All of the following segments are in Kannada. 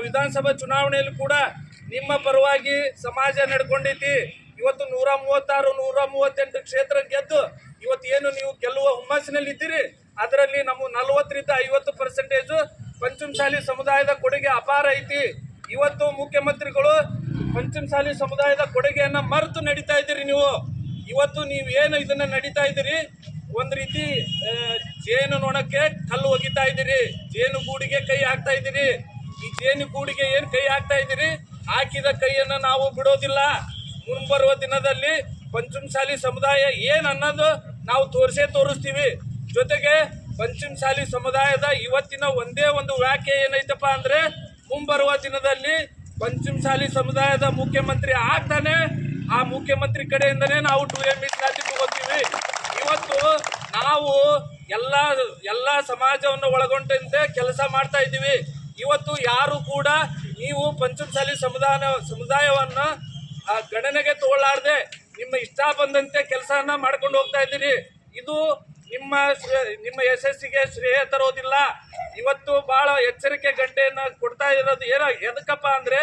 ವಿಧಾನಸಭಾ ಚುನಾವಣೆಯಲ್ಲಿ ಕೂಡ ನಿಮ್ಮ ಪರವಾಗಿ ಸಮಾಜ ನಡ್ಕೊಂಡೈತಿ. ಇವತ್ತು 136 138 ಕ್ಷೇತ್ರ ಗೆದ್ದು ಇವತ್ತು ಏನು ನೀವು ಗೆಲ್ಲುವ ಹುಮ್ಮಸ್ಸಿನಲ್ಲಿ ಇದ್ದೀರಿ. ಅದರಲ್ಲಿ ನಮ್ಮ 40ರಿಂದ 50% ಪಂಚಮಸಾಲಿ ಸಮುದಾಯದ ಕೊಡುಗೆ ಅಪಾರ ಐತಿ. ಇವತ್ತು ಮುಖ್ಯಮಂತ್ರಿಗಳು ಪಂಚಮಸಾಲಿ ಸಮುದಾಯದ ಕೊಡುಗೆಯನ್ನ ಮರೆತು ನಡೀತಾ ಇದ್ದೀರಿ. ಇವತ್ತು ನೀವು ಏನು ಇದನ್ನ ನಡೀತಾ ಇದ್ದೀರಿ, ಒಂದ್ ರೀತಿ ಜೇನು ನೊಣಕ್ಕೆ ಕಲ್ಲು ಒಗಿತಾ ಇದ್ದೀರಿ, ಜೇನು ಗೂಡಿಗೆ ಕೈ ಹಾಕ್ತಾ ಇದ್ದೀರಿ. ಈ ಜೇನು ಗೂಡಿಗೆ ಏನ್ ಕೈ ಹಾಕ್ತಾ ಇದ್ದೀರಿ, ಹಾಕಿದ ಕೈಯನ್ನ ನಾವು ಬಿಡೋದಿಲ್ಲ. ಮುಂಬರುವ ದಿನದಲ್ಲಿ ಪಂಚಮಸಾಲಿ ಸಮುದಾಯ ಏನ್ ಅನ್ನೋದು ನಾವು ತೋರಿಸ್ತೀವಿ. ಜೊತೆಗೆ ಪಂಚಮಸಾಲಿ ಸಮುದಾಯದ ಇವತ್ತಿನ ಒಂದೇ ಒಂದು ವ್ಯಾಖ್ಯೆ ಏನೈತಪ್ಪ ಅಂದ್ರೆ, ಮುಂಬರುವ ದಿನದಲ್ಲಿ ಪಂಚಮಸಾಲಿ ಸಮುದಾಯದ ಮುಖ್ಯಮಂತ್ರಿ ಆಗ್ತಾನೆ, ಆ ಮುಖ್ಯಮಂತ್ರಿ ಕಡೆಯಿಂದನೇ ನಾವು 2A ಮೀಸಲಾತಿ ತಗೋತೀವಿ. ಇವತ್ತು ನಾವು ಎಲ್ಲ ಸಮಾಜವನ್ನು ಒಳಗೊಂಡಂತೆ ಕೆಲಸ ಮಾಡ್ತಾ ಇದ್ದೀವಿ. ಇವತ್ತು ಯಾರು ಕೂಡ ನೀವು ಪಂಚಮಸಾಲಿ ಸಮುದಾಯವನ್ನ ಗಣನೆಗೆ ತಗೊಳ್ಳಾರ್ದೆ ನಿಮ್ಮ ಇಷ್ಟ ಬಂದಂತೆ ಕೆಲಸನ ಮಾಡ್ಕೊಂಡು ಹೋಗ್ತಾ ಇದ್ದೀರಿ. ಇದು ನಿಮ್ಮ ಯಶಸ್ಸಿಗೆ ಶ್ರೇಯ ತರೋದಿಲ್ಲ. ಇವತ್ತು ಬಹಳ ಎಚ್ಚರಿಕೆ ಗಂಟೆಯನ್ನ ಕೊಡ್ತಾ ಇರೋದು ಎದಕ್ಕಪ್ಪ ಅಂದ್ರೆ,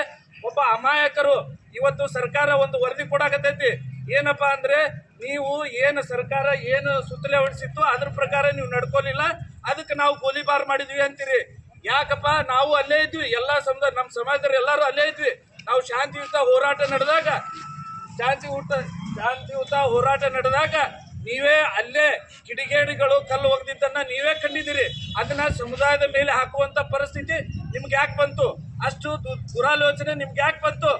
ಒಬ್ಬ ಅಮಾಯಕರು ಇವತ್ತು ಸರ್ಕಾರ ಒಂದು ವರದಿ ಕೊಡಾಕತೈತಿ. ಏನಪ್ಪಾ ಅಂದ್ರೆ, ನೀವು ಏನು ಸರ್ಕಾರ ಏನು ಸುತ್ತಲೆ ಹೊಡಿಸಿತ್ತು ಅದ್ರ ಪ್ರಕಾರ ನೀವು ನಡ್ಕೊಲಿಲ್ಲ, ಅದಕ್ಕೆ ನಾವು ಗೋಲಿಬಾರ್ ಮಾಡಿದ್ವಿ ಅಂತೀರಿ. ಯಾಕಪ್ಪ, ನಾವು ಅಲ್ಲೇ ಇದ್ವಿ, ಎಲ್ಲಾ ನಮ್ಮ ಸಮಾಜದವ್ರು ಎಲ್ಲರೂ ಅಲ್ಲೇ ಇದ್ವಿ. ನಾವು ಶಾಂತಿಯುತ ಹೋರಾಟ ನಡೆದಾಗ ನೀವೇ ಅಲ್ಲೇ ಕಿಡಿಗೇಡಿಗಳು ಕಲ್ಲು ಒಗೆದಿದ್ದನ್ನ ನೀವೇ ಕಂಡಿದ್ದೀರಿ. ಅದನ್ನ ಸಮುದಾಯದ ಮೇಲೆ ಹಾಕುವಂತ ಪರಿಸ್ಥಿತಿ ನಿಮ್ಗೆ ಯಾಕೆ ಬಂತು? ಅಷ್ಟು ದುರಾಲೋಚನೆ ನಿಮ್ಗೆ ಯಾಕೆ ಬಂತು?